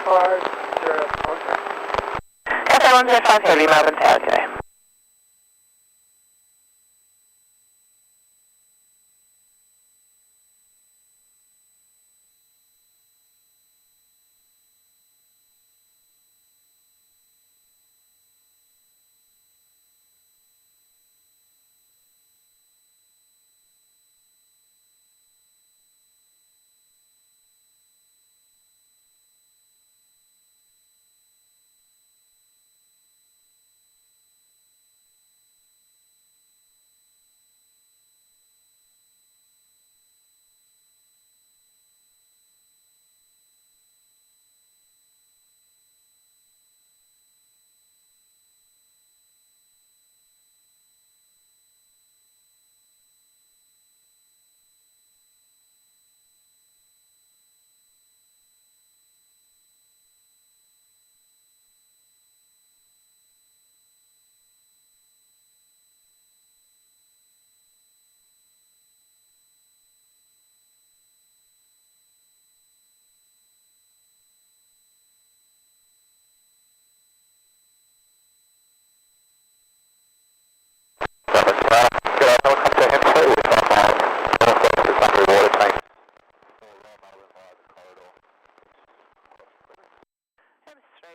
SA105 Melbourne Tower today.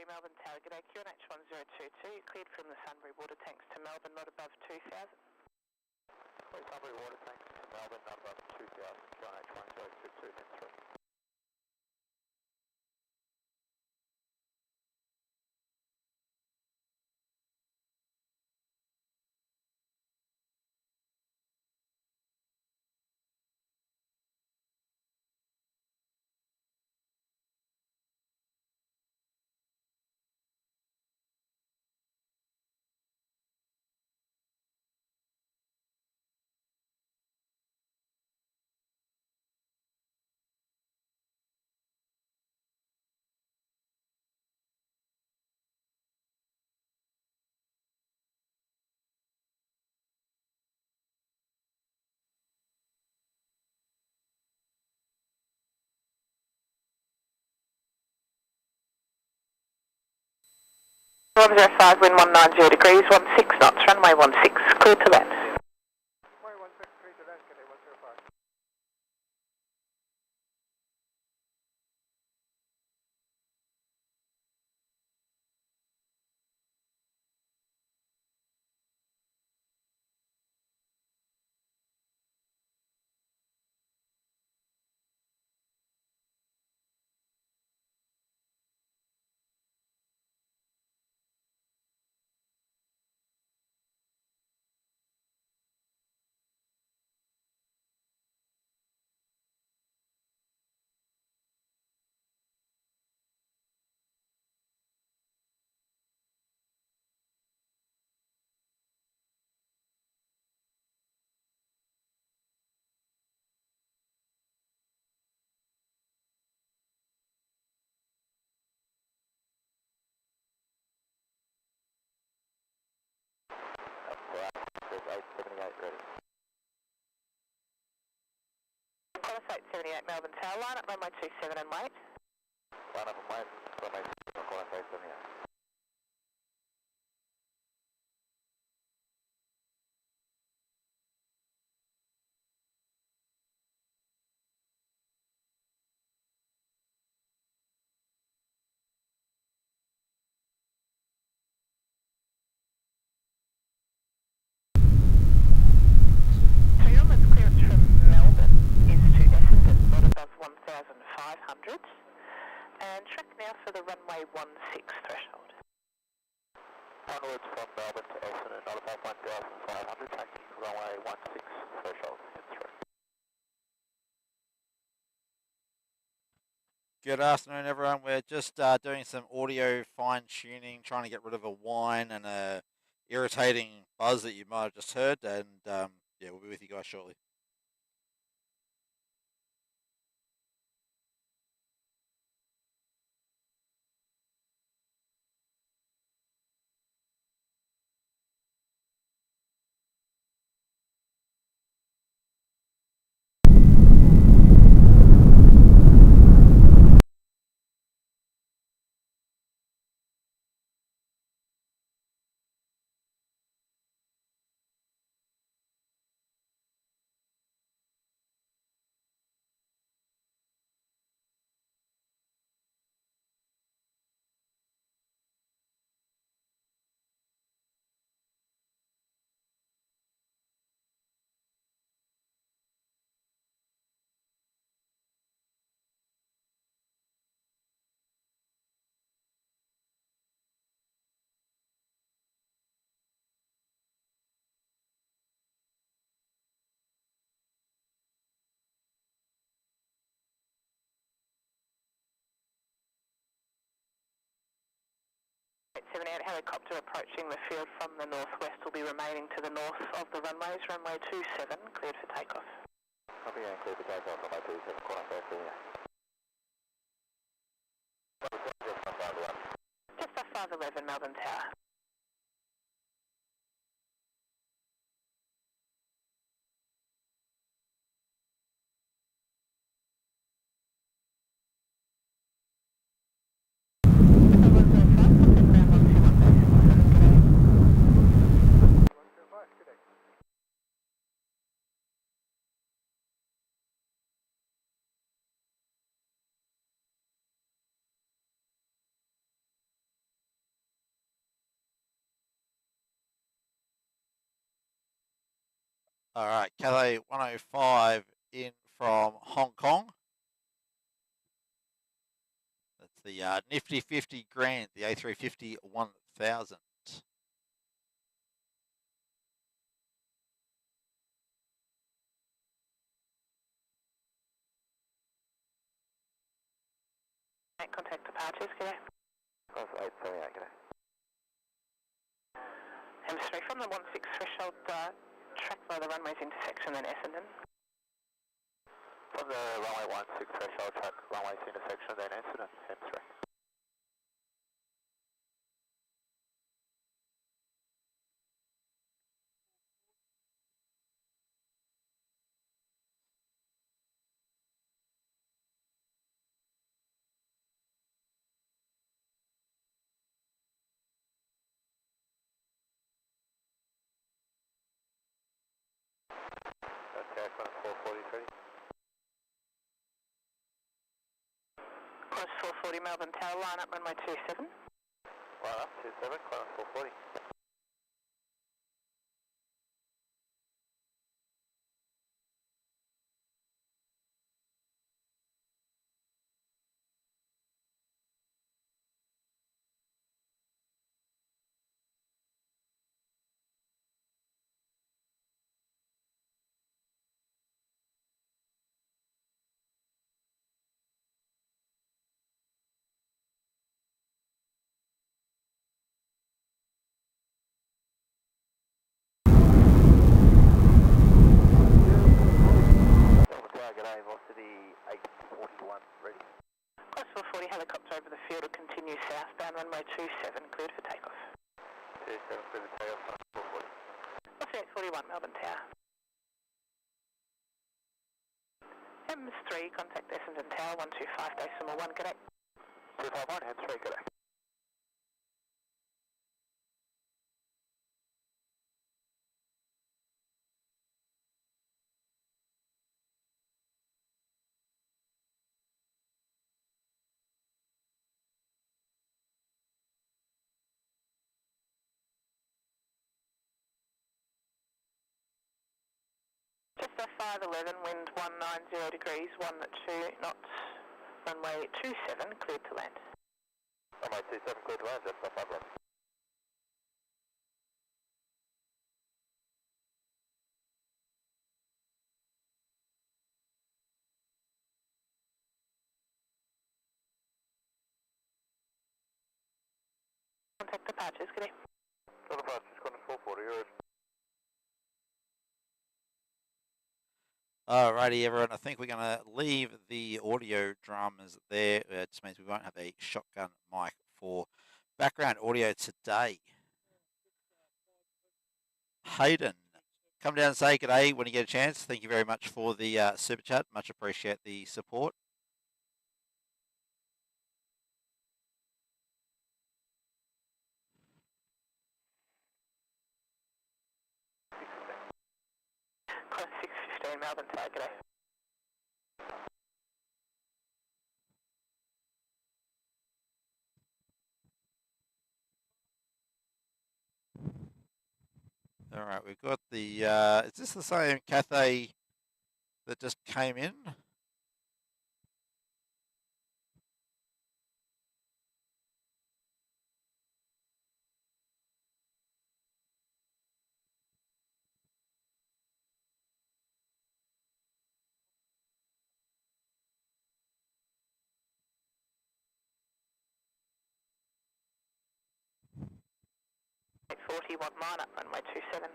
Melbourne Tower, g'day, QNH 1022, cleared from the Sunbury water tanks to Melbourne, not above 2,000. Sunbury water tanks to Melbourne, not above 2,000, QNH 1022, then 3. One 05, wind 190 degrees, 16 knots, runway 16, clear to land. Runway 16, clear to land, g'day, 105. That's 878 ready. Call 878 Melbourne Tower, line up runway 27 and wait. Line up and wait, runway 27, call 878. And track now for the runway 16 threshold. Onwards from Melbourne to Essendon, not above 1,500, taking runway 16 threshold, head through. Good afternoon, everyone. We're just doing some audio fine-tuning, trying to get rid of a whine and a irritating buzz that you might have just heard, and yeah, we'll be with you guys shortly. 78 helicopter approaching the field from the northwest will be remaining to the north of the runways. Runway 27, cleared for takeoff. Copy and cleared for takeoff, runway 27, corner back here. Just off 511 Melbourne Tower. All right, Cathay 105 in from Hong Kong. That's the nifty 50 grand, the A350 1000. Contact departures, g'day. Cross 878, g'day. M3 from the 16 threshold, track by the runway's intersection, then Essendon. From the runway 16 threshold, track runway's intersection, then Essendon, M3. Okay, close 443. Close 440 Melbourne Tower, line up runway 27. Line up, 27, close 440. Melbourne Tower, g'day, velocity 841, ready. Close 440 helicopter over the field will continue southbound runway 27, cleared for takeoff. 27, clear the takeoff, 440. Velocity 841 Melbourne Tower. M3, contact Essendon Tower, 125.1, g'day. 251, M3, g'day. Just off 511, wind 190 degrees, 12 knots, runway 27, cleared to land. Runway 27, clear to land, just off 511. Contact departures, g'day. Total departures, Qantas 440, you're Alrighty, everyone. I think we're going to leave the audio dramas there. It just means we won't have a shotgun mic for background audio today. Hayden, come down and say g'day when you get a chance. Thank you very much for the super chat. Much appreciate the support. Close 615 Melbourne Tower, g'day. All right, we've got the, is this the same Cathay that just came in? 840, want line up runway 27.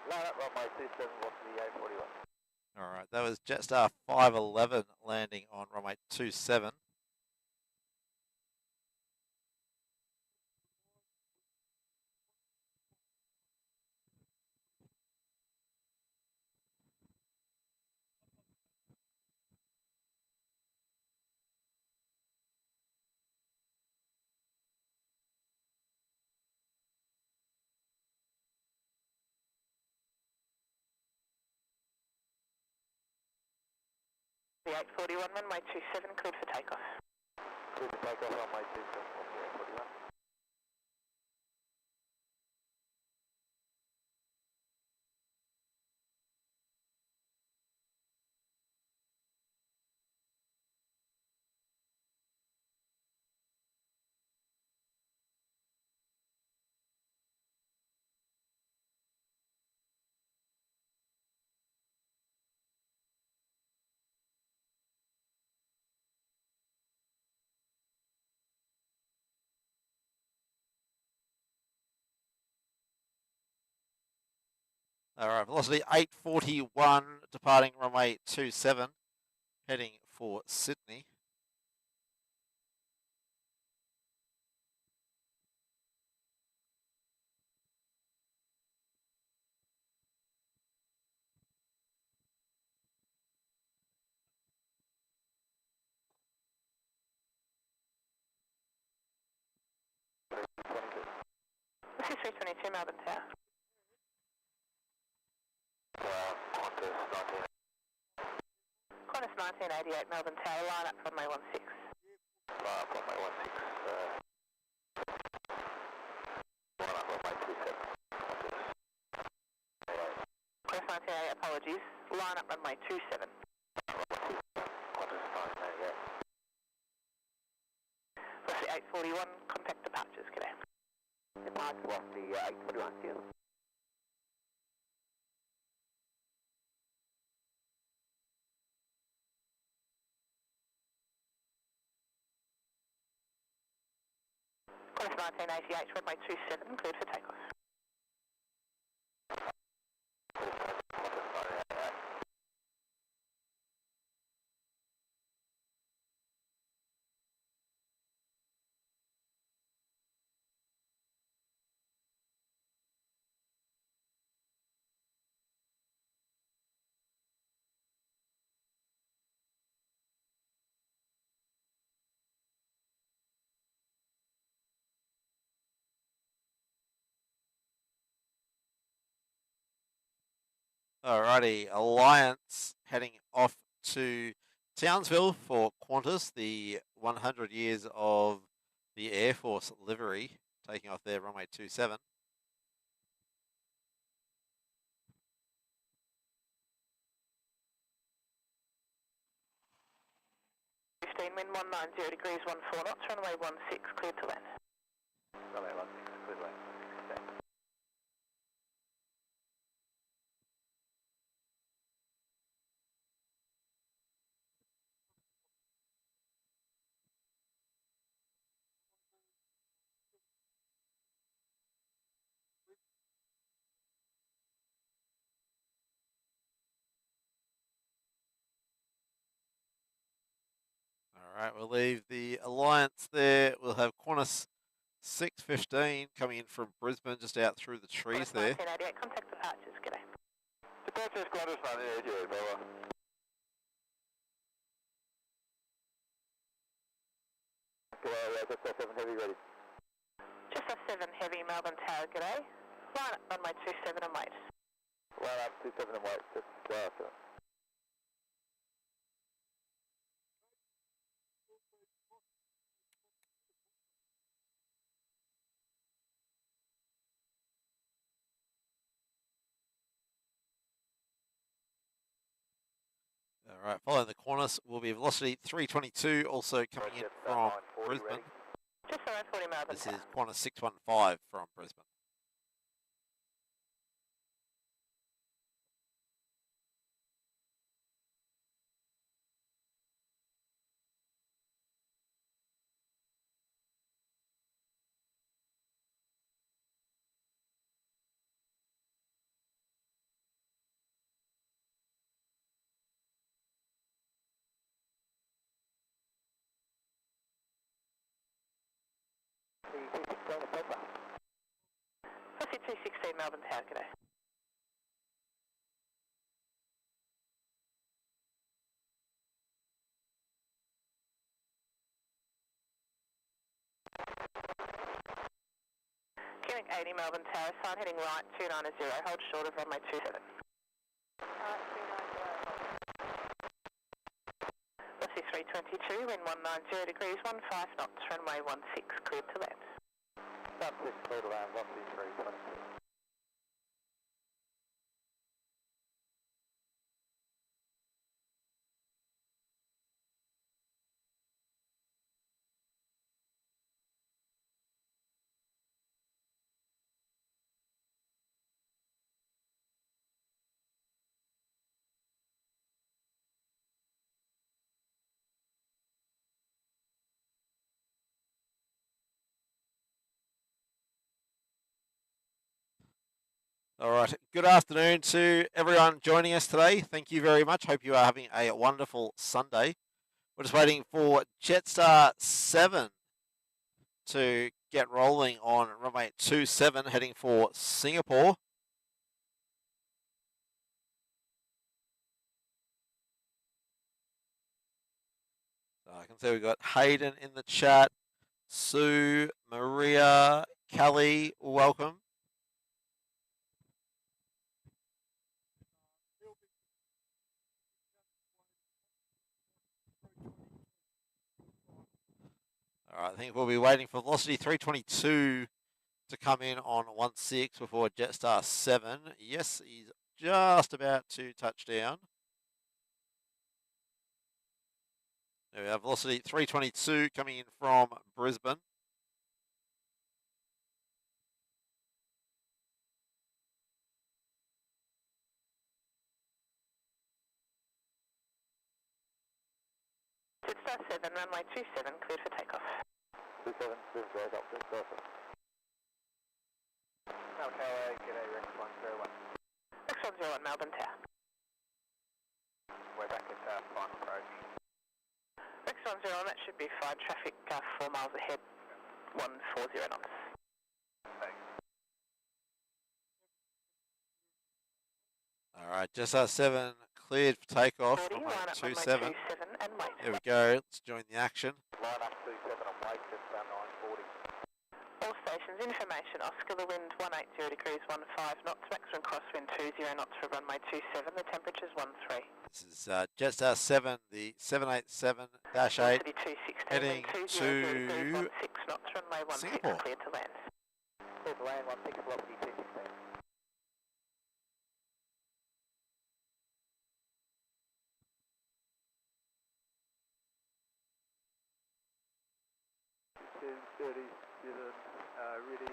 Line up runway 27, what's the 841? All right, that was Jetstar 511 landing on runway 27. The 841, runway 27, cleared for takeoff. Clear to take off runway 27, what's the 841? All right, velocity 841, departing runway 27, heading for Sydney. This is 322 Melbourne Tower. Qantas 19. Qantas 1988 Melbourne Tower, line up runway 16. Line up runway 16, line up runway 27. Qantas 1988, apologies. Line up runway 27. Qantas 1988. Velocity 841, contact departures, g'day. Departure velocity 841, cheers. Qantas 1988, runway 27, cleared for takeoff. Alrighty, Alliance heading off to Townsville for Qantas, the 100 years of the Air Force livery, taking off their runway 27. 15, wind 190 degrees, 14 knots, runway 16, cleared to land. Runway 16, clear to land. Alright, we'll leave the Alliance there. We'll have Qantas 615 coming in from Brisbane, just out through the trees Qantas there. 1988, contact departures, g'day. Departure Qantas 1988, brother. Okay, just 7 heavy ready. Just a 7 heavy Melbourne Tower, g'day. Line up runway 27 and wait. Line up 27 and wait, just after. Alright, following the Qantas will be Velocity 322, also coming in from Brisbane. Just a 940 Melbourne This Tower. is Qantas 615 from Brisbane. Velocity 216 Melbourne Tower, g'day. Queuing 80 Melbourne Tower, sign heading right 290, hold short of runway 27. Velocity 322, wind 190 degrees, 15 knots, runway 16, cleared to land. Southwest clear to land, velocity 322. All right. Good afternoon to everyone joining us today. Thank you very much. Hope you are having a wonderful Sunday. We're just waiting for Jetstar 7 to get rolling on runway 27, heading for Singapore. So I can see we've got Hayden in the chat, Sue, Maria, Kelly, welcome. All right, I think we'll be waiting for Velocity 322 to come in on 16 before Jetstar 7. Yes, he's just about to touch down. There we have Velocity 322 coming in from Brisbane. Jetstar 7, runway 27, cleared for takeoff. 27, this is Greg, option, perfect. Now Tower, g'day, Rex 101. Rex 101, Melbourne Tower. We're back at final approach. Rex 101, that should be fine. Traffic 4 miles ahead, 140 knots. Thanks. All right, Jetstar 7 cleared for takeoff. 40, line up 27. 27 and wait. There we go. Let's join the action. Line up 27 and wait, just 940. All stations, information, Oscar, the wind 180 degrees, 15 knots, maximum crosswind 20 knots for runway 27, the temperature's 13. This is Jetstar 7, the 787-8, Velocity 216, heading wind 20 to degrees, 16 knots, runway 16, Singapore. clear to land. Clear to land, 16, velocity 216. Ready,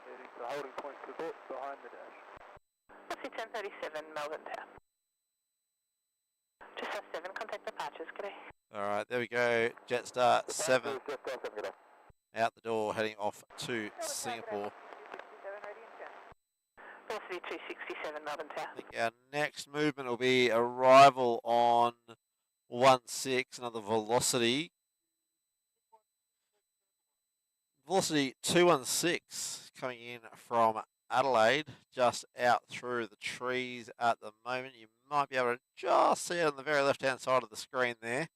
heading to the holding point Quebec behind the dash. Velocity 1037, Melbourne Tower. Jetstar 7, contact departures, g'day. All right, there we go. Jetstar 7 out the door, heading off to Singapore. Velocity 267, Melbourne Tower. I think our next movement will be arrival on 16, another velocity. Velocity 216 coming in from Adelaide, just out through the trees at the moment. You might be able to just see it on the very left-hand side of the screen there.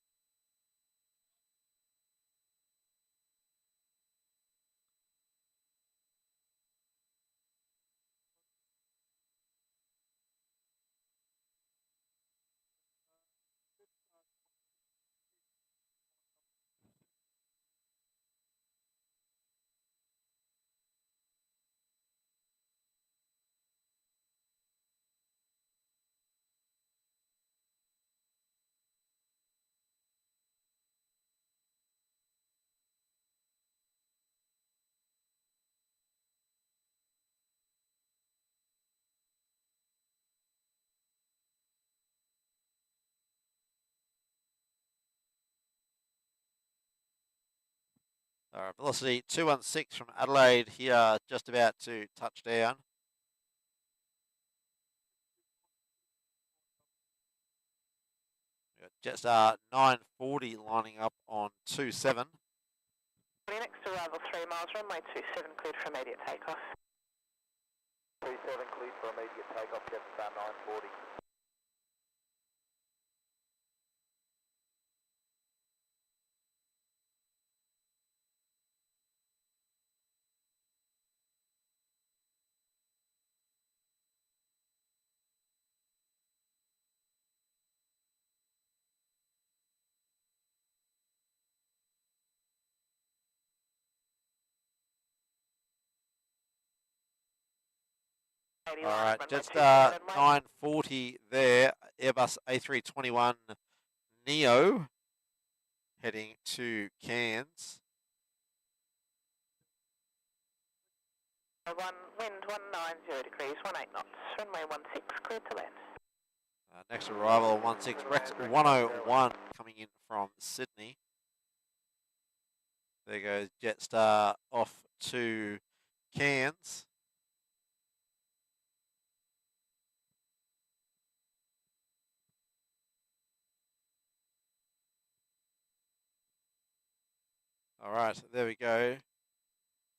All right, velocity 216 from Adelaide here, just about to touch down. We've got Jetstar 940 lining up on 27. Next arrival 3 miles, runway 27, cleared for immediate takeoff. 37 cleared for immediate takeoff, Jetstar 940. All right, Jetstar 940 there, Airbus A321 Neo heading to Cairns. Wind 190 degrees, 18 knots, runway 16, cleared to land. Next arrival 16, Rex 101 coming in from Sydney. There goes Jetstar off to Cairns. All right, there we go.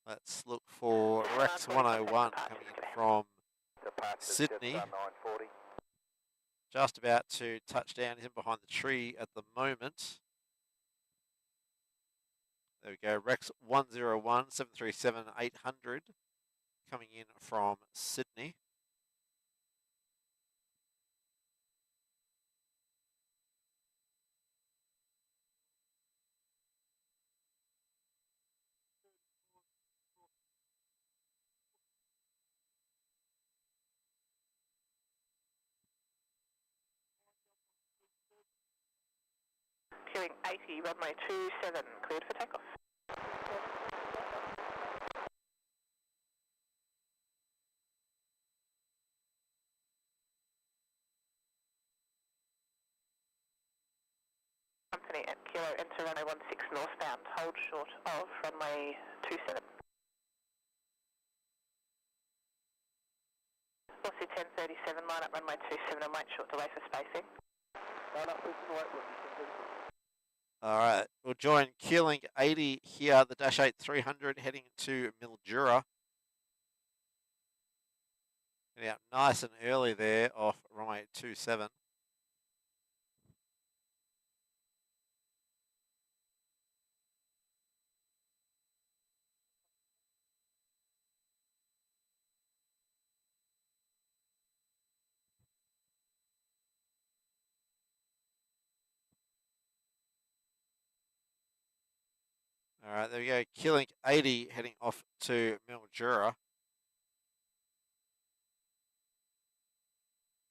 Let's look for Rex 101 coming in from Sydney. Just about to touch down. He's in behind the tree at the moment. There we go. Rex 101, 737 800 coming in from Sydney. Queuing 80, runway 27, cleared for takeoff. Company at Kilo, enter runway 16 northbound, hold short of runway 27. Velocity 1037, line up runway 27 and wait short delay for spacing. Line up, please, the right one. All right, we'll join Keeling 80 here, the Dash 8 300 heading to Mildura. Getting out nice and early there off runway 27. All right, there we go. Keeling 80 heading off to Mildura.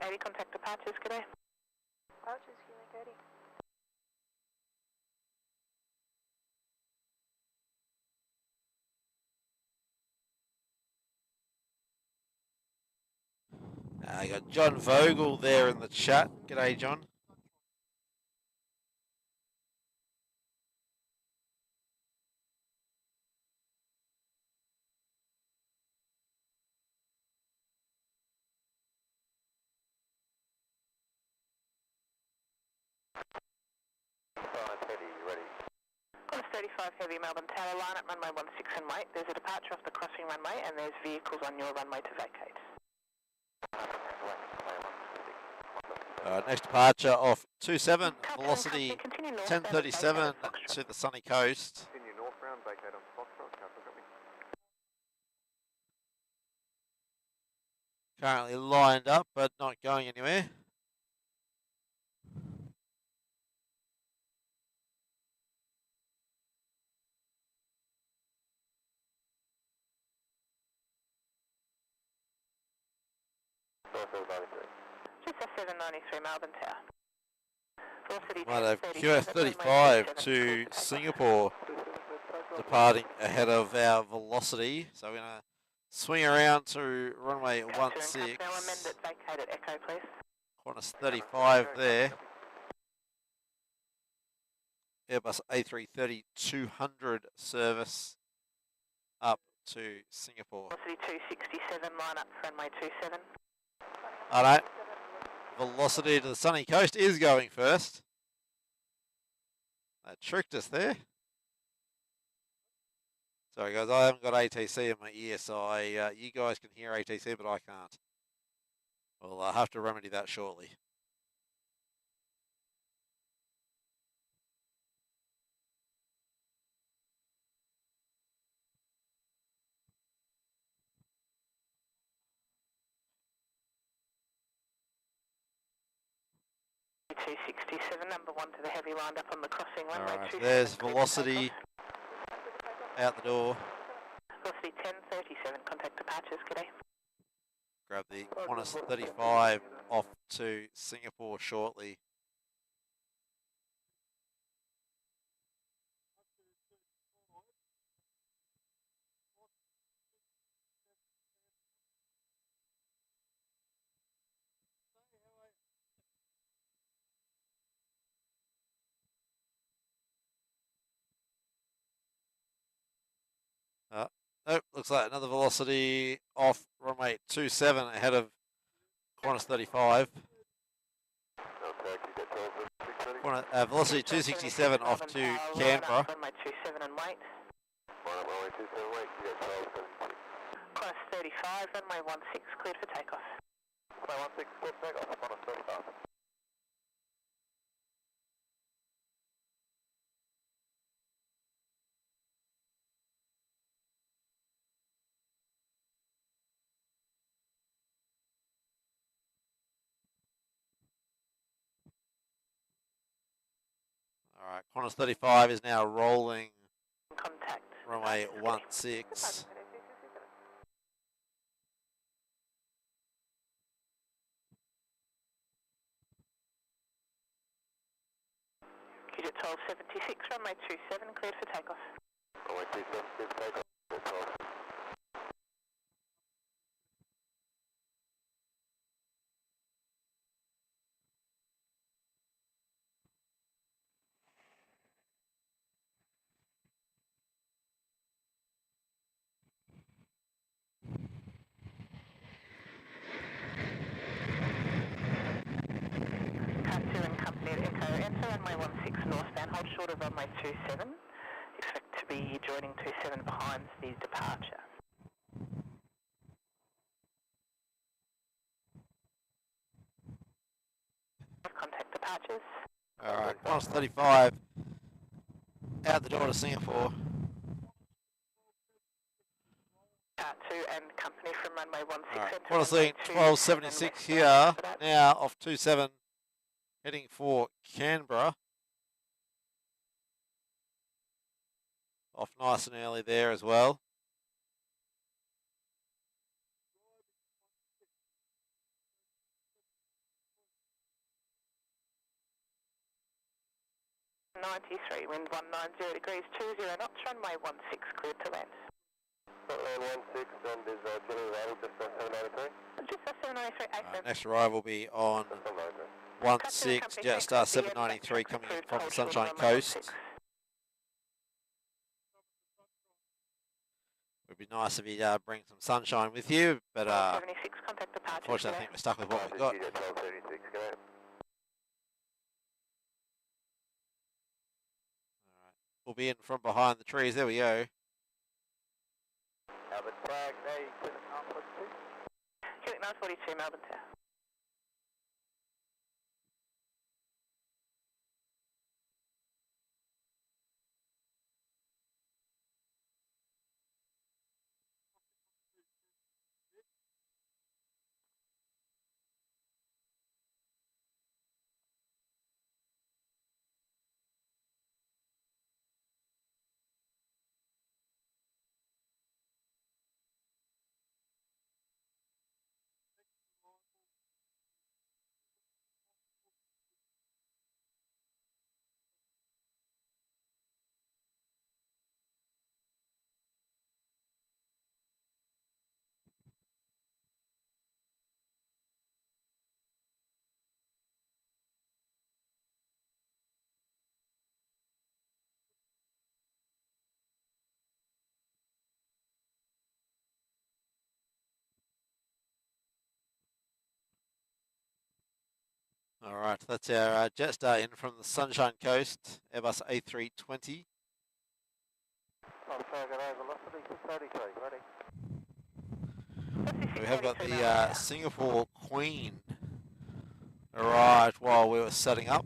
80, contact departures, good day. Departures, Keeling 80. I got John Vogel there in the chat. G'day, John. Course 35 heavy, Melbourne Tower, line up runway 16 and wait. There's a departure off the crossing runway and there's vehicles on your runway to vacate. Next departure off 27, velocity 1037 to the sunny coast. Continue northbound, vacate on Foxtrot, Capital Company. Currently lined up, but not going anywhere. Just a 793 Melbourne Tower. Velocity Might have 1037, QS35 to Singapore, departing ahead of our velocity. So we're going to swing around to runway 16. Now amend it, vacate at Echo, please. Qantas 35 there. Airbus A330 200 service up to Singapore. Velocity 267, line up runway 27. All right. Velocity to the sunny coast is going first. That tricked us there. Sorry guys, I haven't got ATC in my ear, so you guys can hear ATC, but I can't. I'll have to remedy that shortly. .267, number 1 to the heavy lined up on the crossing runway. Alright, there's velocity out the door. Velocity 1037, contact departures, g'day. Grab the Qantas 35 off to Singapore shortly. Nope, looks like another velocity off runway 27 ahead of Qantas 35. Velocity 267 off to Canberra. Runway 27 and wait. Runway 27, wait, you get 1276. Qantas 35, runway 16, cleared for takeoff. Runway 16, cleared for takeoff, Qantas 35. All right, Qantas 35 is now rolling Contact. runway 16. QJ 1276, runway 27, cleared for takeoff. Runway 27, cleared for takeoff, 12. And company at Echo, enter runway 16 northbound, hold short of runway 27. Expect to be joining 27 behind the departure. Contact departures. All right, Qantas 35 out the door to Singapore. 2 and company from runway 16. All right, Qantas leading 1276 here, now off 27, heading for Canberra. Off nice and early there as well. .93, wind 190 degrees, 20 knots, runway 16, cleared to land. Runway 16 and is general arrival just 793. Just 793, 8 Next arrival will be on 16, Jetstar 793 coming in from the Sunshine Coast. It would be nice if you bring some sunshine with you, but unfortunately I think we're stuck with what we've got. We'll be in from behind the trees. There we go. Melbourne tag, day, Quebec 942. Quebec 942, Melbourne Tower. All right, that's our Jetstar in from the Sunshine Coast, Airbus A320. velocity 683, ready. We have got the Singapore Queen arrived while we were setting up.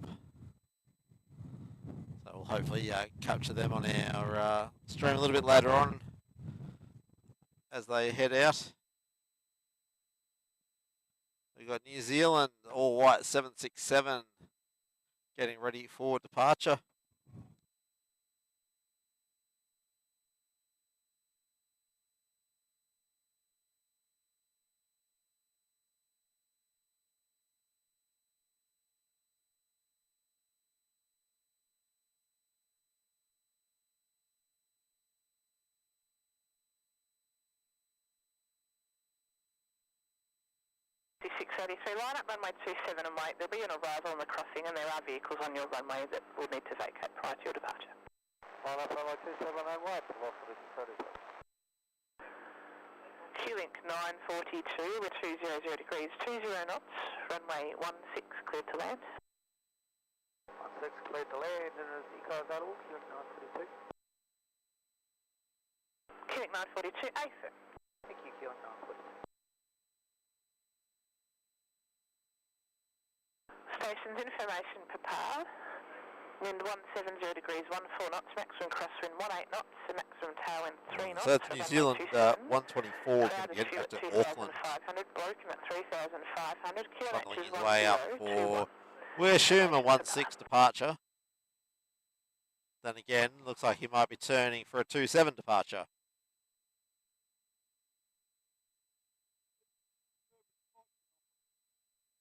So we'll hopefully capture them on our stream a little bit later on as they head out. We've got New Zealand, all white 767, getting ready for departure. .683, line up runway 27 and wait. There'll be an arrival on the crossing and there are vehicles on your runway that will need to vacate prior to your departure. Line up runway 27 and wait, velocity 683. Q-Link 942, we're 200 degrees, 20 knots, runway 16 cleared to land. 16 cleared to land and is eco available, Q-Link 942. Q-Link 942, AFIR. Thank you, Q-Link 942. Stations information per power. Wind 170 degrees, 14 knots, maximum crosswind 18 knots, and maximum tailwind 3 knots. So that's New Zealand 124 going to get back to Auckland. Broken at 3,500. Funneling his way up for, we assume, a 16 departure. Then again, looks like he might be turning for a 27 departure.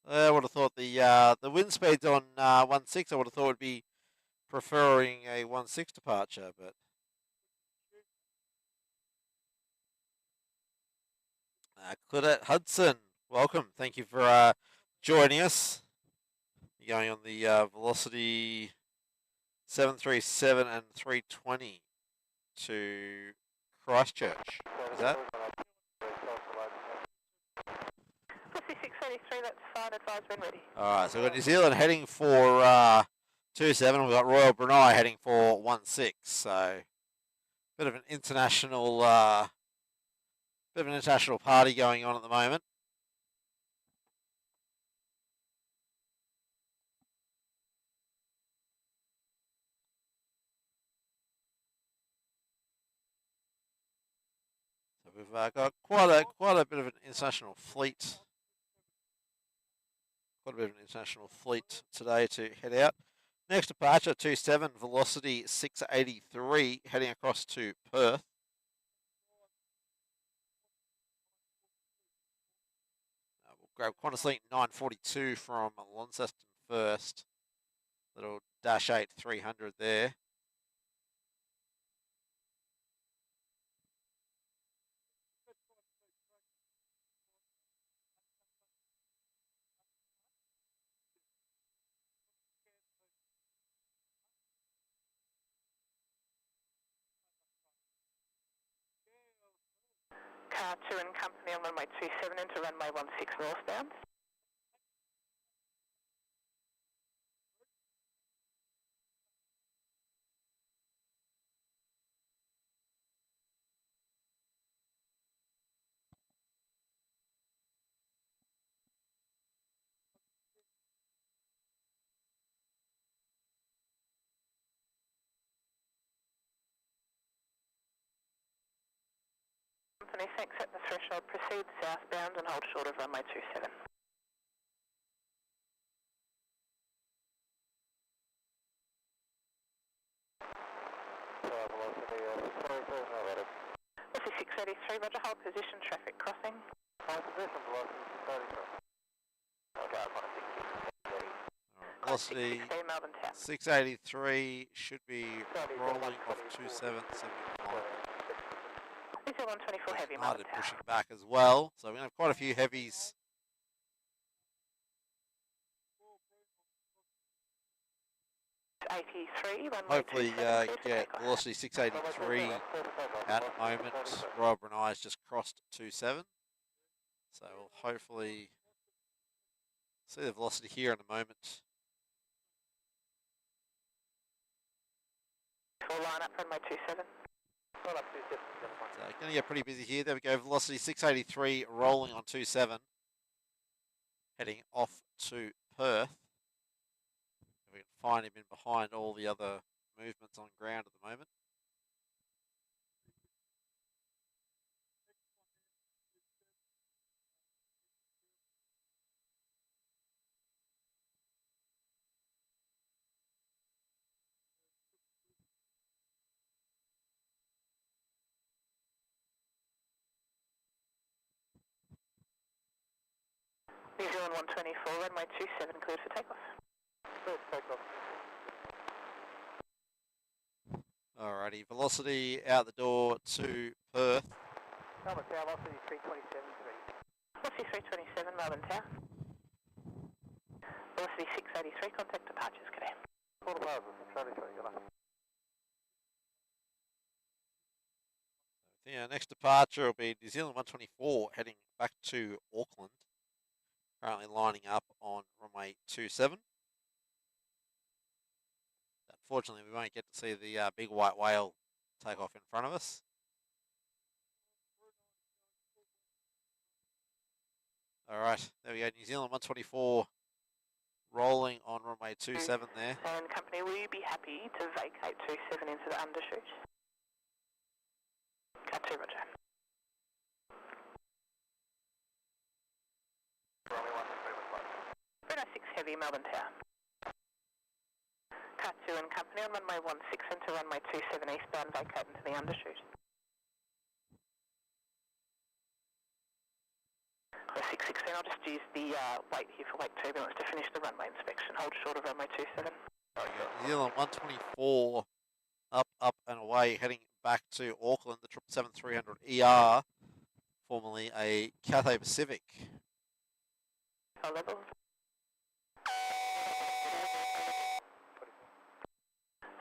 I would have thought the wind speeds on 16, I would have thought would be preferring a 16 departure, but Claudette Hudson, welcome. Thank you for joining us. You're going on the Velocity 737 and 320 to Christchurch. Is that? 683, that's fine, advise when ready. Alright, so we've got New Zealand heading for 27, we've got Royal Brunei heading for 16, so bit of an international party going on at the moment. So we've got quite a bit of an international fleet. Quite a bit of an international fleet today to head out. Next departure, 27, Velocity 683, heading across to Perth. We'll grab Qantas Link 942 from Launceston first. Little Dash 8 300 there. Car 2 and company on runway 27 into runway 16 northbound. Company, thanks at the threshold, proceed southbound and hold short of runway 27. This is 683, roger, hold position, traffic crossing. Hold position, velocity 683. Velocity 683 should be rolling off 2775. This is 124 heavy, United pushing back as well, so we're going to have quite a few heavies. Hopefully get Velocity 683 at the moment. Royal Brunei has just crossed 27, so we'll hopefully see the Velocity here in a moment. Full line up runway 27. Well, up 27, It's going to get pretty busy here. There we go. Velocity 683 rolling on 27. Heading off to Perth. If we can find him in behind all the other movements on ground at the moment. New Zealand 124, runway 27, cleared for takeoff. clear to take off. Alrighty, velocity out the door to Perth. Melbourne Tower, velocity 327, 3. Velocity 327, Melbourne Tower. Velocity 683, contact departures, Cadet. Quarter Plaza, 683, good luck. Yeah, next departure will be New Zealand 124 heading back to Auckland. Currently lining up on runway 27. Unfortunately, we won't get to see the big white whale take off in front of us. All right, there we go. New Zealand 124 rolling on runway 27 there. And company, will you be happy to vacate 27 into the undershoot? Cut 2, roger. Bruno 6 Heavy, Melbourne Tower. Cut 2 and company on runway 16 into runway 27 eastbound, vacate into the undershoot. 616, I'll just use the wait here for wake turbulence to finish the runway inspection. Hold short of runway 27. New Zealand 124 up and away, heading back to Auckland, the 777-300 ER, formerly a Cathay Pacific. Level.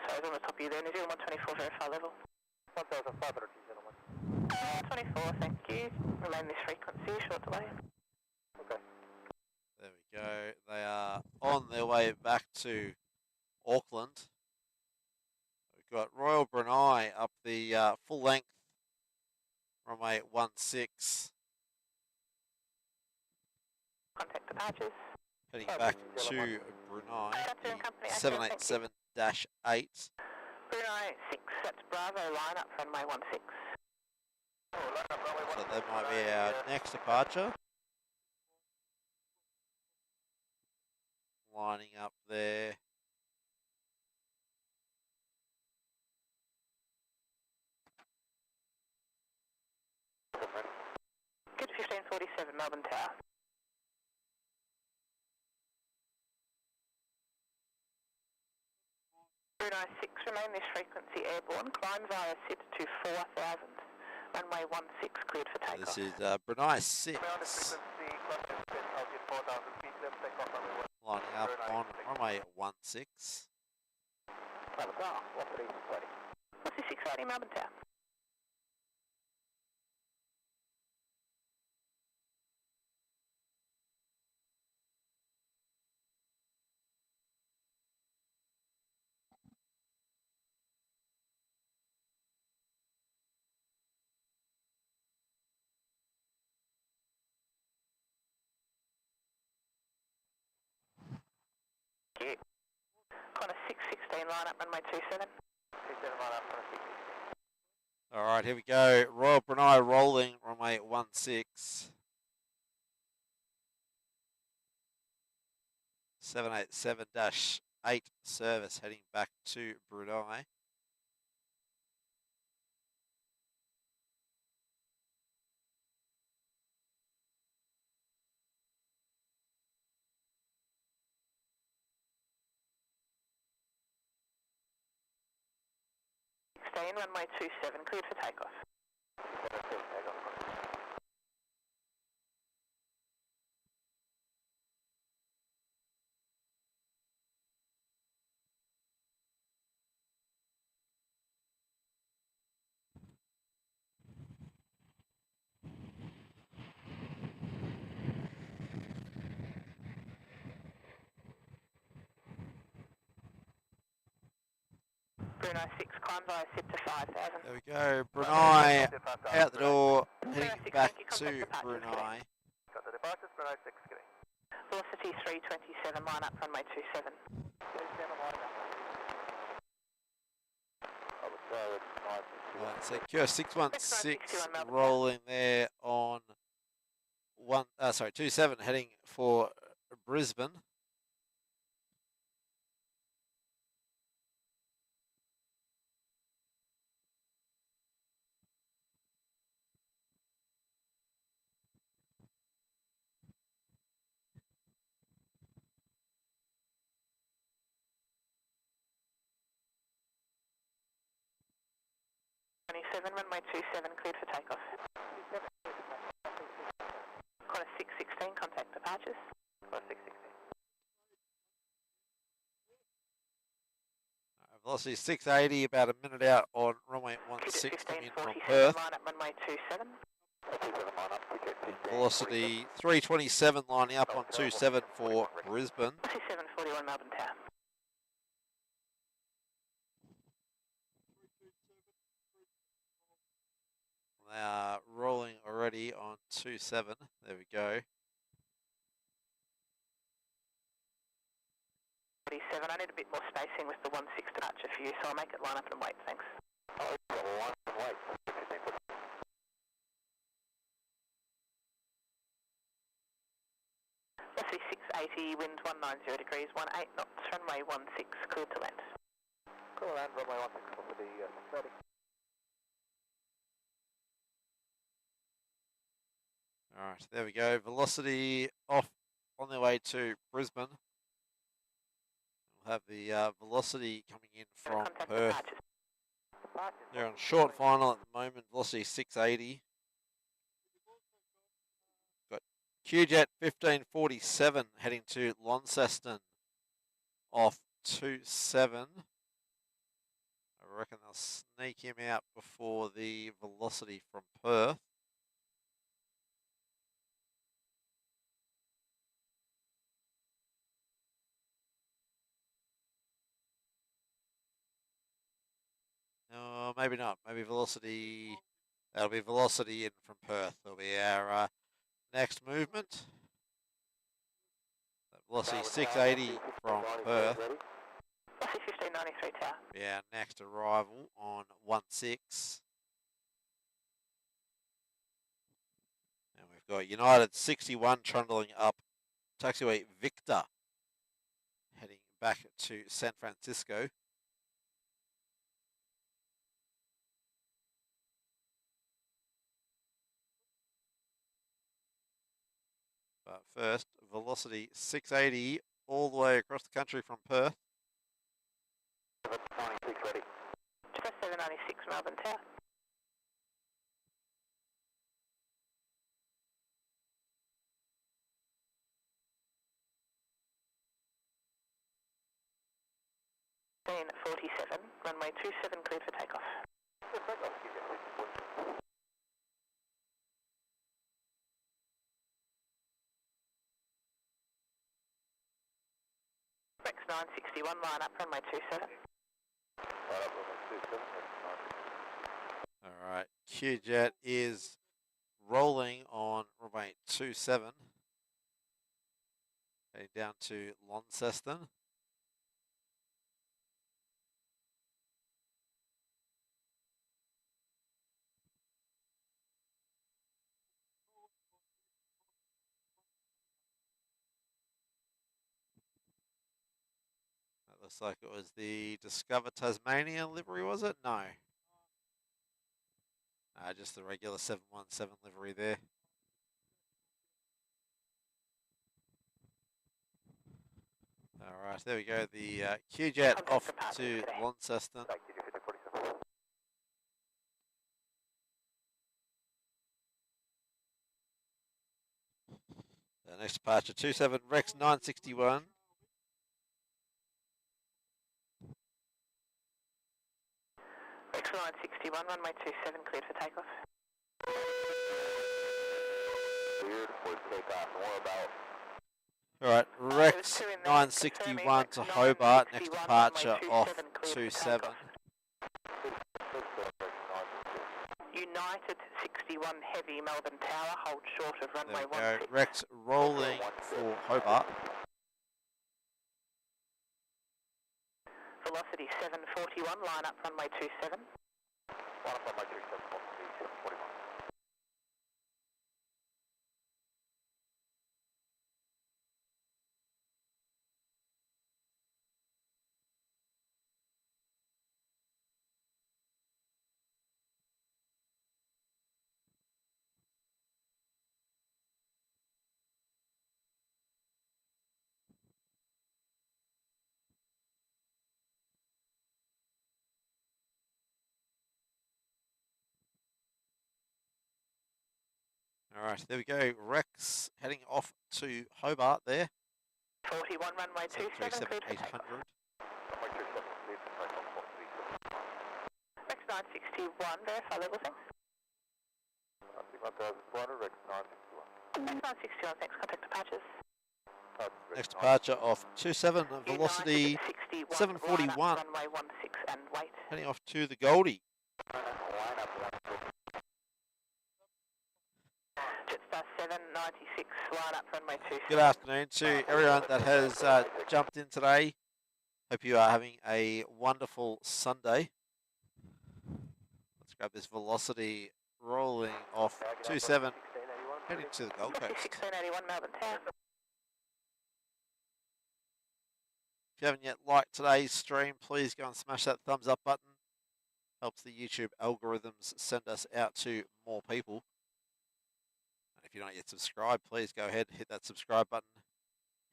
So it's on the top of you there, New Zealand 124, verify level. 1,500, New Zealand 124, thank you. Remain this frequency, short delay. 1. Okay. There we go. They are on their way back to Auckland. We've got Royal Brunei up the full length runway 16. Contact departures. Heading back to Brunei, Cut 2 and company, 787-8. Brunei 6, that's Bravo, line up runway 16. So that might be our next departure. Lining up there. Good 1547, Melbourne Tower. Brunei 6, remain this frequency airborne, climb via SID to 4000. Runway 16, cleared for takeoff. This is Brunei 6. Lining up on runway 16. Melbourne Tower, velocity 680. What's the 680, Melbourne Tower? Thank you. Connor 616, line up runway 27. 27 line up, 6. All right, here we go. Royal Brunei rolling runway 16. 787-8 service heading back to Brunei. Stay in runway 27, cleared for takeoff. Brunei 6, climb via SIP to 5,000. There we go. Brunei out the door, heading back to Brunei. Got the departures, Brunei 6, giving. Velocity 327, line up runway 27. 27, line up. I would say it's nice. Right, so QS616 rolling there on 27 heading for Brisbane. Runway 27, cleared for takeoff. Qantas 616, contact departures. Qantas 616. Velocity 680, about a minute out on runway 16 coming in from Perth. Line up runway 27. Velocity 327 lining up on 27 for Brisbane. 741 Melbourne Tower. They are rolling already on 27. There we go. 47. I need a bit more spacing with the 16 departure for you, so I'll make it line up and wait, thanks. Oh, line up and wait. Velocity 680, wind 190 degrees, 18 knots, runway 16, cleared to land. Clear land, runway 16 for the 30. Alright, there we go. Velocity off on their way to Brisbane. We'll have the velocity coming in from Perth. They're on short final at the moment, velocity 680. Got QJet 1547 heading to Launceston off 27. I reckon they'll sneak him out before the velocity from Perth. No, maybe not. Maybe velocity. That'll be velocity in from Perth. That'll be our next movement. Velocity 680 from Perth. Velocity 1593 tower. Yeah, next arrival on 16. And we've got United 61 trundling up taxiway Victor, heading back to San Francisco. But first, velocity 680 all the way across the country from Perth. 796 ready. 796 Melbourne Tower. At 47, runway 27 cleared for takeoff. Rex 961, line up, runway 27. Alright, QJet is rolling on runway 27. Heading down to Launceston. Looks like it was the Discover Tasmania livery, was it? No. Just the regular 717 livery there. Alright, there we go. The QJet off to Launceston. The next departure, 27 Rex 961. Rex 961, runway 27 cleared for takeoff. Cleared for takeoff. More about. Alright, Rex 961 to Hobart, next departure off 27. 61 heavy Melbourne Tower, hold short of There runway we go. 16. Rex rolling for Hobart. Velocity 741, line up runway 27. Line up runway 27, velocity 741. All right, there we go. Rex heading off to Hobart there. 41 runway 27, cleared for 800. Runway 27, cleared for takeoff, velocity 7. Rex 961, verify level things. 1400, Rex 961. Rex 961, thanks, contact departures. Next departure off 27, velocity 741. Runway 16 and wait. Heading off to the Goldie. Jetstar 796, line up runway 27. Good afternoon to everyone that has jumped in today. Hope you are having a wonderful Sunday. Let's grab this velocity rolling off 27, heading to the Gold Coast. 1681 Melbourne Tower. If you haven't yet liked today's stream, please go and smash that thumbs up button. Helps the YouTube algorithms send us out to more people. And if you're not yet subscribed, please go ahead, hit that subscribe button.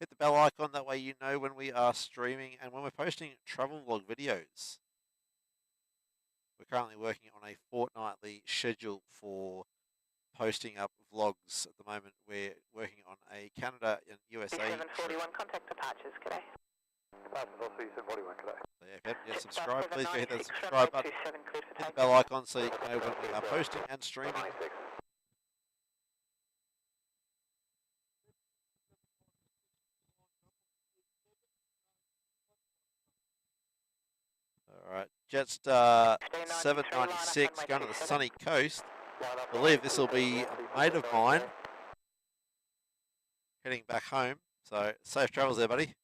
Hit the bell icon, that way you know when we are streaming and when we're posting travel vlog videos. We're currently working on a fortnightly schedule for posting up vlogs at the moment. We're working on a Canada and USA. 741, contact departures, g'day. Also 741, g'day. So yeah, if you haven't yet subscribed, please go hit that subscribe button. Hit the bell icon so you know when we are posting and streaming. Alright, Jetstar 796 going to the sunny coast. I believe this will be a mate of mine heading back home. So safe travels there, buddy.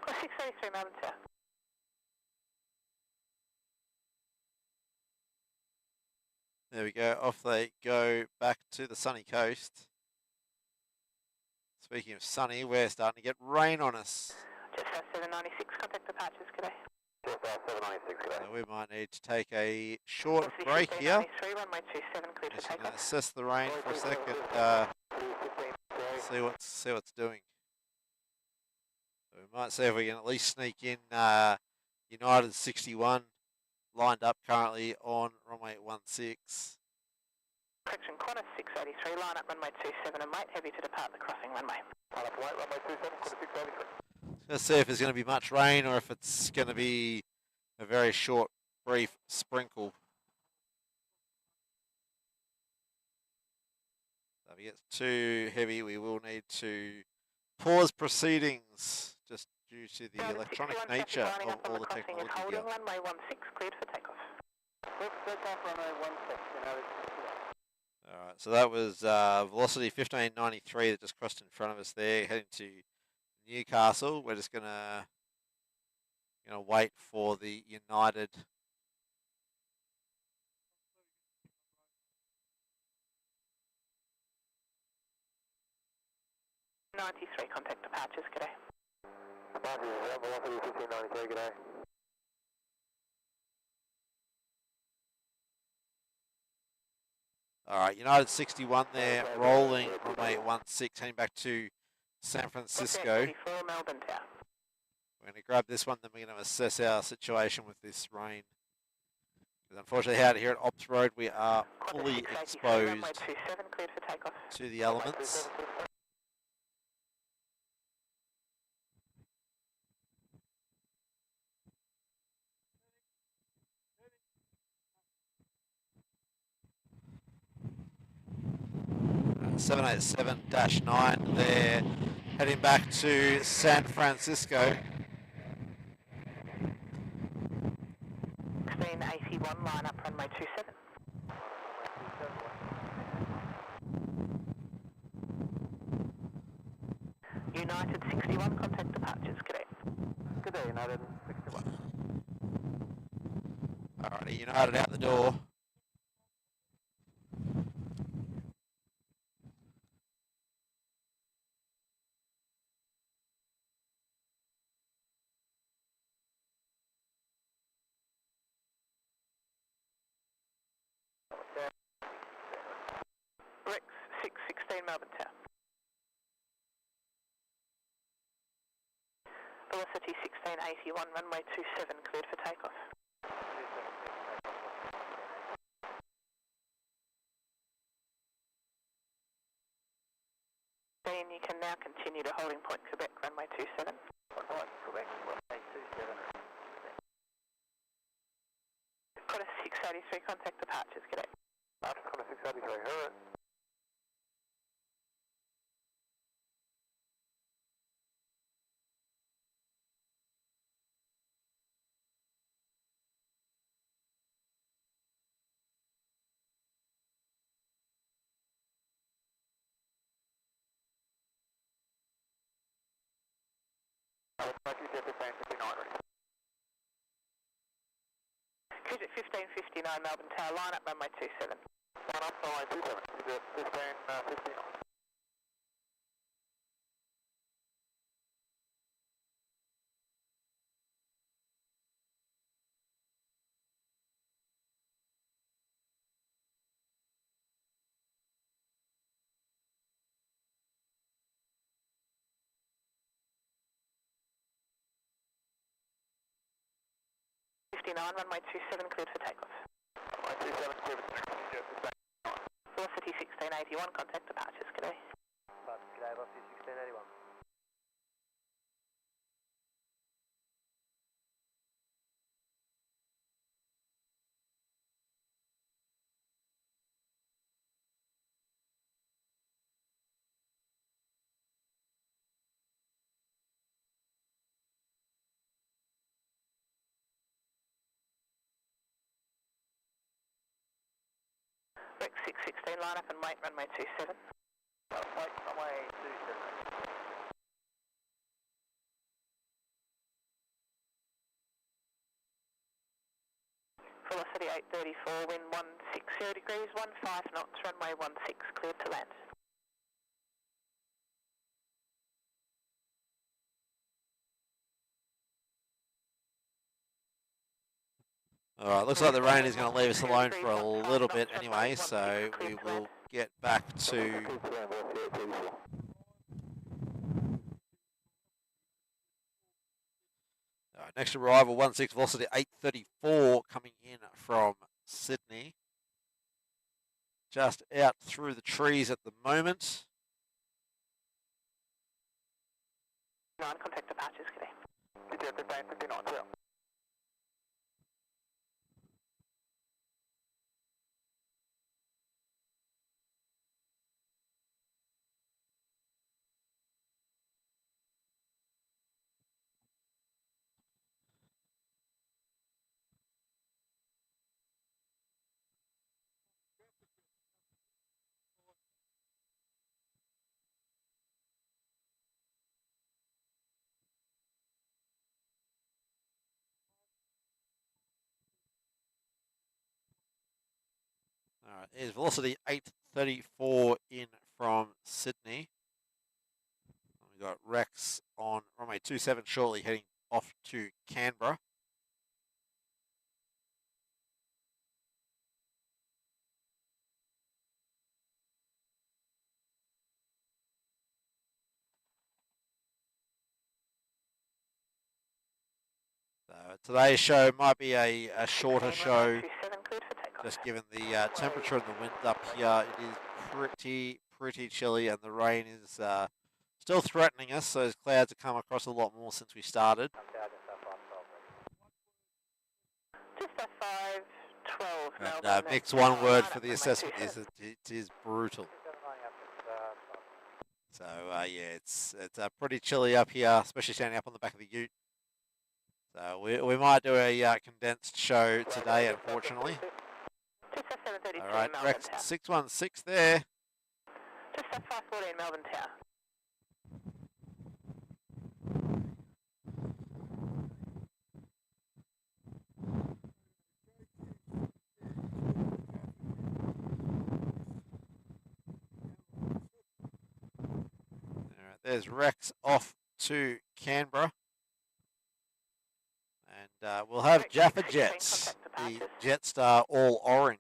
Course 683 Melbourne Tower. There we go. Off they go back to the sunny coast. Speaking of sunny, we're starting to get rain on us. Jetstar 796, contact departures, g'day. Jetstar 796, g'day. So we might need to take a short break here. Runway 27, cleared for Just going to takeoff. assess the rain for a second. See what's doing. So we might see if we can at least sneak in United 61 lined up currently on runway 16. Correction, Qantas 683, line up runway 27 and wait, heavy to depart the crossing runway. Line up wait, runway 27, Qantas 683. Let's see if there's going to be much rain or if it's going to be a very short, brief sprinkle. So if it gets too heavy, we will need to pause proceedings just due to the electronic nature of all the technology here. Runway 16, cleared for takeoff. All right, so that was velocity 1593 that just crossed in front of us there, heading to Newcastle. We're just gonna wait for the United. '93, contact departures, g'day. Velocity 1593, g'day. All right, United 61 there, rolling runway 16, heading back to San Francisco. 44 Melbourne Tower. We're going to grab this one, then we're going to assess our situation with this rain. Because unfortunately, out here at Ops Road, we are fully exposed to the elements. 787-9 there, heading back to San Francisco. 1681, line up runway 27. United 61, contact departures, cadet. Good day, United 61. Alrighty, United out the door. Rex 616, Melbourne Tower. Velocity 1681, runway 27, cleared for takeoff. Then you can now continue to holding point Quebec, runway 27. Point Quebec, runway 27. Qantas 683, contact departures, cadet. Qantas 683, heard. Cruise at 1559, Melbourne Tower, line up runway 27. Line up runway 27, cruise at 1559. Runway 27, cleared for takeoff. Runway 27, cleared for takeoff. Velocity 1681, contact departures, cadet. G'day, velocity 1681. Rex 616, line up and wait, runway 27. Wait, runway 27. Velocity 834, wind 160 degrees, 15 knots, runway 16, cleared to land. Alright, looks like the rain is going to leave us alone for a little bit anyway, so we will get back to next arrival, 16 velocity 834 coming in from Sydney. Just out through the trees at the moment. 9, contact departures, cadet. CTF 1559, yeah. Alright, here's velocity 834 in from Sydney. We've got Rex on runway 27 shortly heading off to Canberra. Today's show might be a shorter show, just given the temperature and the wind up here. It is pretty chilly, and the rain is still threatening us, so those clouds have come across a lot more since we started. Just a 512. And Mick's one word for the assessment is that it is brutal. So yeah, it's pretty chilly up here, especially standing up on the back of the ute. So we might do a condensed show today, unfortunately. All right, Rex 616 there. Just at 514 Melbourne Tower. All right, there's Rex off to Canberra. And we'll have Jaffa Jets, the Jetstar all orange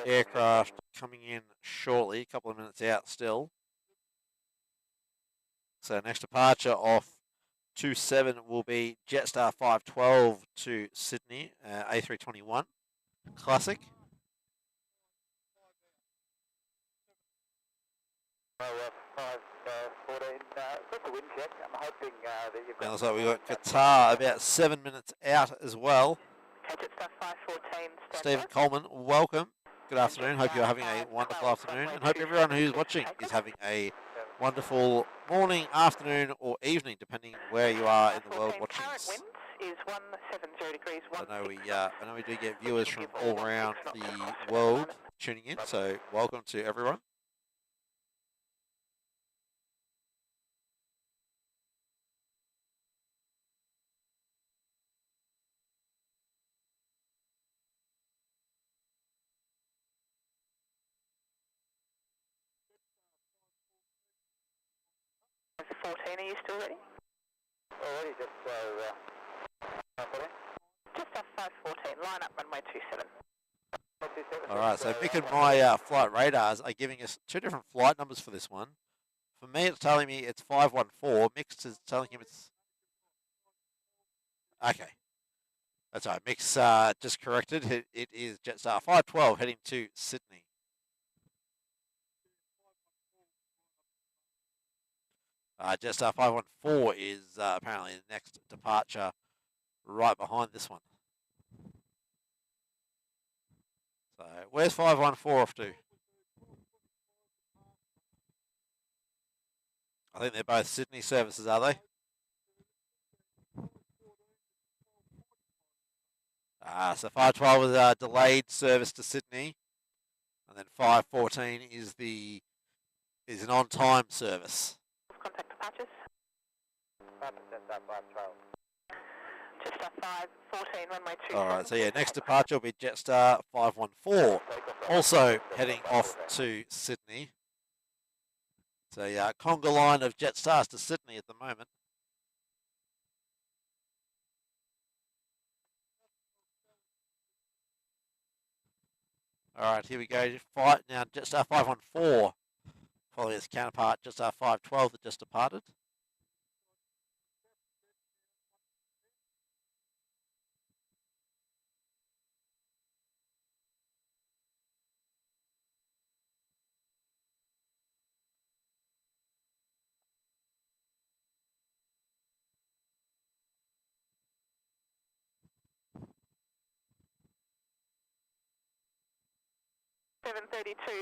aircraft coming in shortly, a couple of minutes out still. So next departure off 27 will be Jetstar 512 to Sydney, A321 Classic. Just a wind check. I'm hoping that you've got... Looks like we've got Qatar about 7 minutes out as well. Jetstar 514. Stephen Coleman, welcome. Good afternoon. Hope you're having a wonderful afternoon, and hope everyone who's watching is having a wonderful morning, afternoon, or evening, depending where you are in the world watching this. Is 170 degrees. I know we do get viewers from all around the world tuning in, so welcome to everyone. Are you still ready? Already, just off 514, line up runway 27. All right, so Mick and my flight radars are giving us two different flight numbers for this one. For me, it's telling me it's 514. Mick's is telling him it's... Okay. That's all right. Mick's just corrected. It is Jetstar 512 heading to Sydney. Jetstar 514 is apparently the next departure right behind this one. So where's 514 off to? I think they're both Sydney services, are they? So 512 is a delayed service to Sydney, and then 514 is an on-time service. Contact departures. 512. Jetstar 514, runway 27. All right, so yeah, next departure will be Jetstar 514, also heading off to Sydney. So yeah, conga line of Jetsstars to Sydney at the moment. All right, here we go. Fight now. Jetstar 514, probably its counterpart, Jetstar 512 that just departed.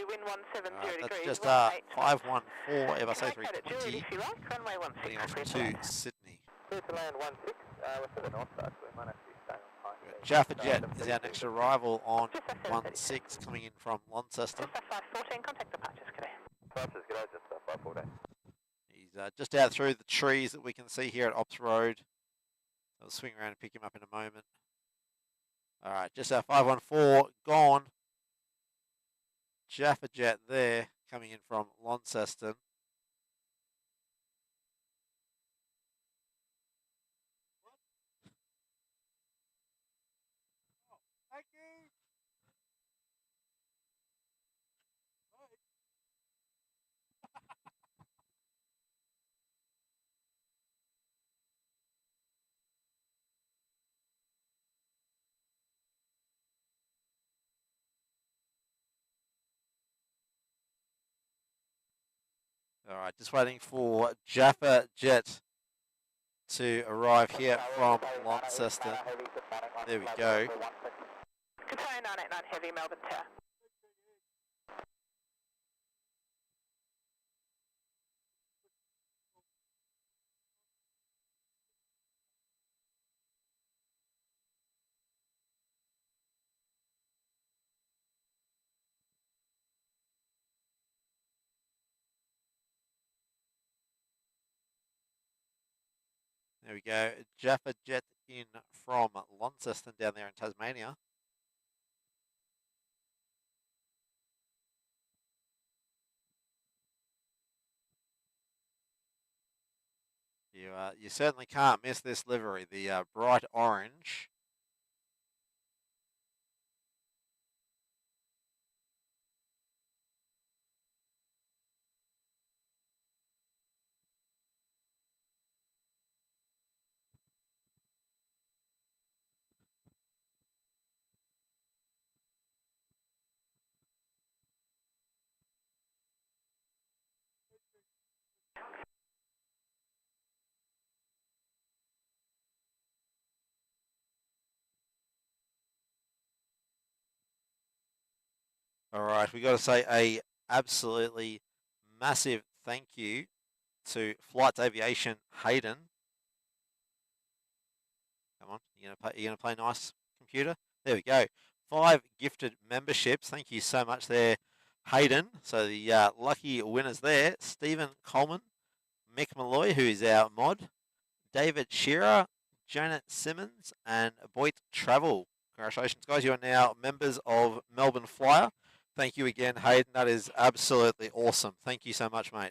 Wind 170 degrees. That's just 514 Airbus A320 heading off to Sydney. Clear to land 16. We're to the north side, so we might actually stay on time. Jaffa Jet is our next arrival on 16 coming in from Launceston. Just 514, contact departures, good day. Departures, good day, just 514. He's just out through the trees that we can see here at Ops Road. I'll swing around and pick him up in a moment. All right, just 514 gone. Jaffa Jet there, coming in from Launceston. Thank you. All right, just waiting for Jaffa Jet to arrive here from Launceston. There we go. Qatar 989 Heavy, Melbourne Tower. There we go. Jaffa Jet in from Launceston down there in Tasmania. You certainly can't miss this livery, the bright orange. All right, we got to say a absolutely massive thank you to Flights Aviation Hayden. Come on, you gonna play nice, computer? There we go. 5 gifted memberships. Thank you so much there, Hayden. So the lucky winners there: Stephen Coleman, Mick Malloy, who is our mod, David Shearer, Janet Simmons, and Boyd Travel. Congratulations, guys! You are now members of Melbourne Flyer. Thank you again, Hayden. That is absolutely awesome. Thank you so much, mate.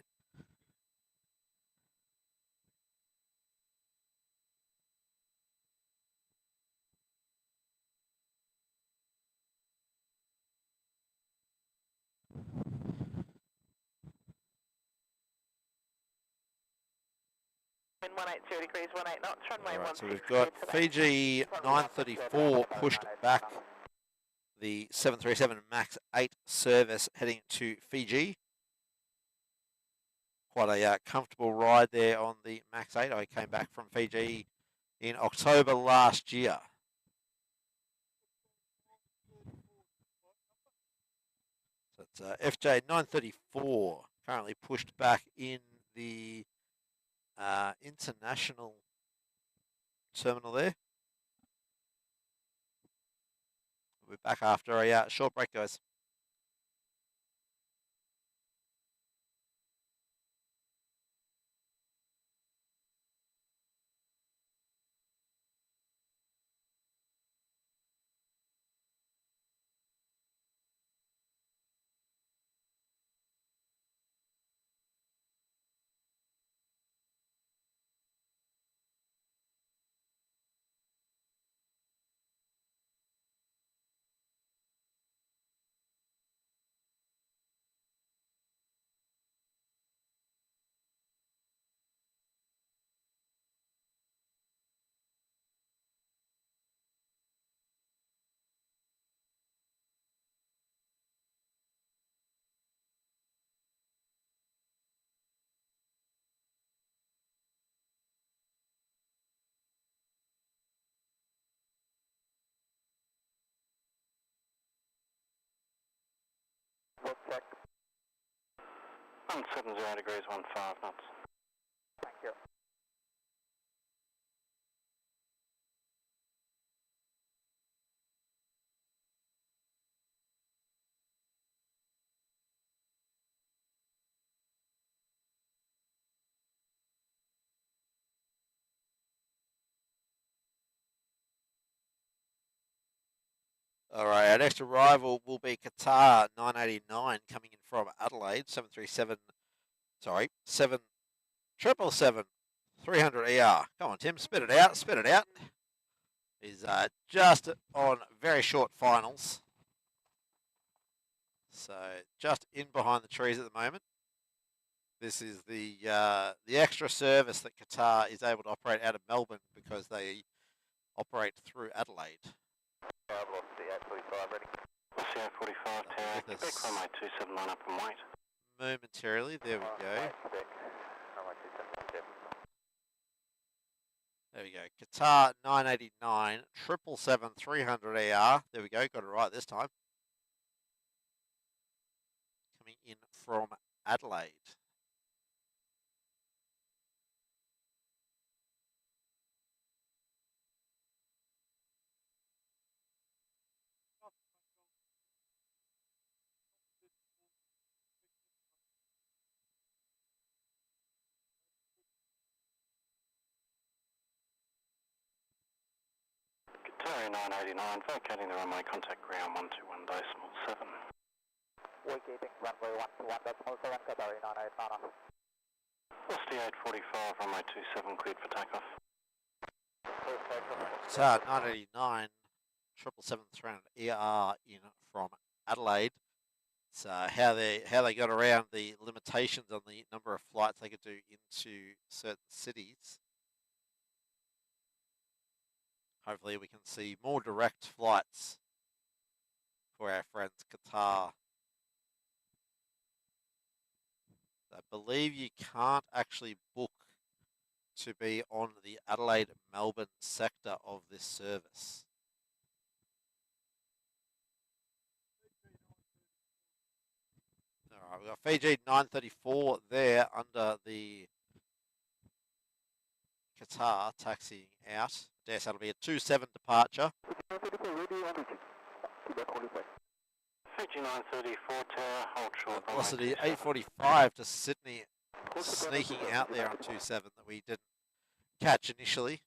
Wind 180 degrees, 18 knots, runway All right, so 16 we've got clear today. Fiji 934 pushed back the 737 MAX 8 service heading to Fiji. Quite a comfortable ride there on the MAX 8. I came back from Fiji in October last year. So it's FJ 934 currently pushed back in the international terminal there. We're back after a short break, guys. We'll check. 170 degrees, 15 knots. Thank you. All right, our next arrival will be Qatar 989 coming in from Adelaide, 737, sorry, 777 300 ER. Come on, Tim, spit it out, spit it out. Is just on very short finals. So just in behind the trees at the moment. This is the extra service that Qatar is able to operate out of Melbourne because they operate through Adelaide. I've lost the 845 ready. CA 45 tower, Quebec runway 279 up and wait. Momentarily, there we go. Runway 277. There we go. Qatar 989, 777 300 AR. There we go. Got it right this time. Coming in from Adelaide. Tower 989, vacating the runway, contact ground 121.7. Vacating runway 121.7, Qatari 989. Velocity 845, runway 27, cleared for takeoff. Qatar 989, 777 ER in from Adelaide. So how they got around the limitations on the number of flights they could do into certain cities. Hopefully we can see more direct flights for our friends Qatar. I believe you can't actually book to be on the Adelaide-Melbourne sector of this service. All right, we've got Fiji 934 there under the Qatar taxiing out. Yes, that'll be a 27 departure. Fiji 934, tower, hold short. Velocity 845 to Sydney, sneaking out there on 27 that we didn't catch initially.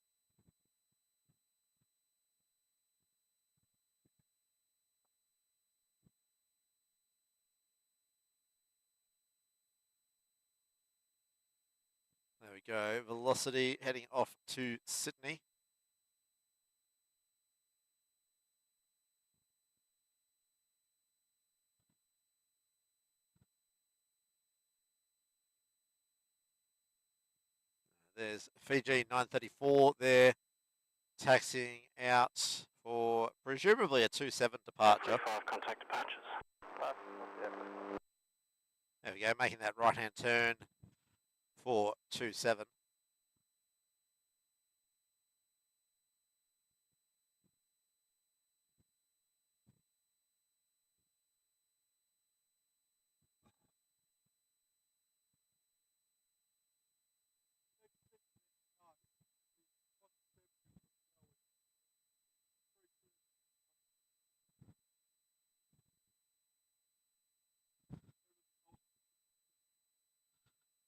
There we go. Velocity heading off to Sydney. There's Fiji 934 there, taxiing out for presumably a 27 departure. 5 contact departures. There we go, making that right-hand turn for 27.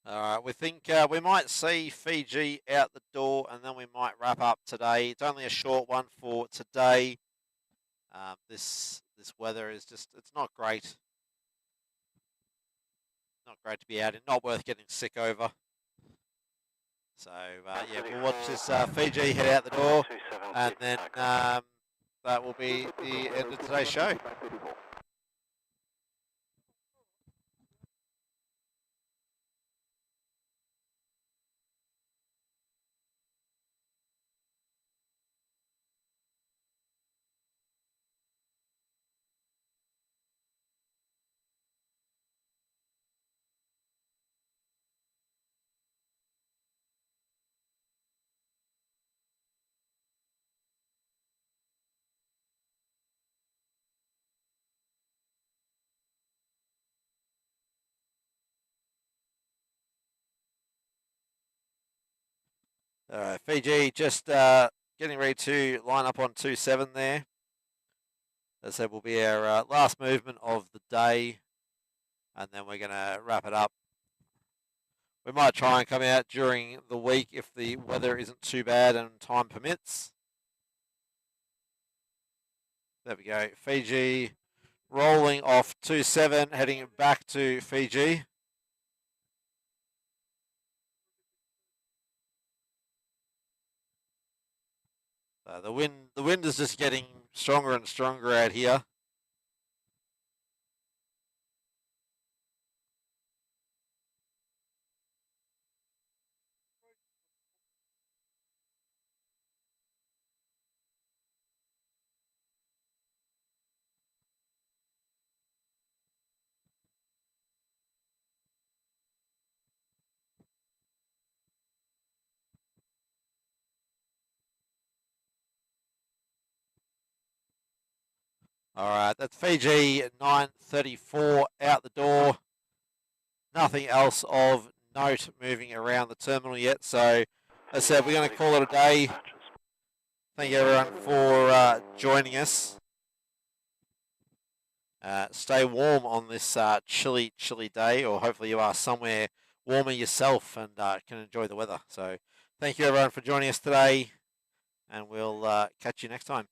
All right, we think we might see Fiji out the door and then we might wrap up today. It's only a short one for today. This weather is just, it's not great. Not great to be out in, not worth getting sick over. So, yeah, we'll watch this Fiji head out the door and then that will be the end of today's show. All right, Fiji just getting ready to line up on 27 there. As I said, will be our last movement of the day, and then we're going to wrap it up. We might try and come out during the week if the weather isn't too bad and time permits. There we go. Fiji rolling off 27, heading back to Fiji. The wind is just getting stronger and stronger out here. All right, that's Fiji 934 out the door. Nothing else of note moving around the terminal yet. So, as I said, we're going to call it a day. Thank you everyone for joining us. Stay warm on this chilly day, or hopefully you are somewhere warmer yourself and can enjoy the weather. So, thank you everyone for joining us today, and we'll catch you next time.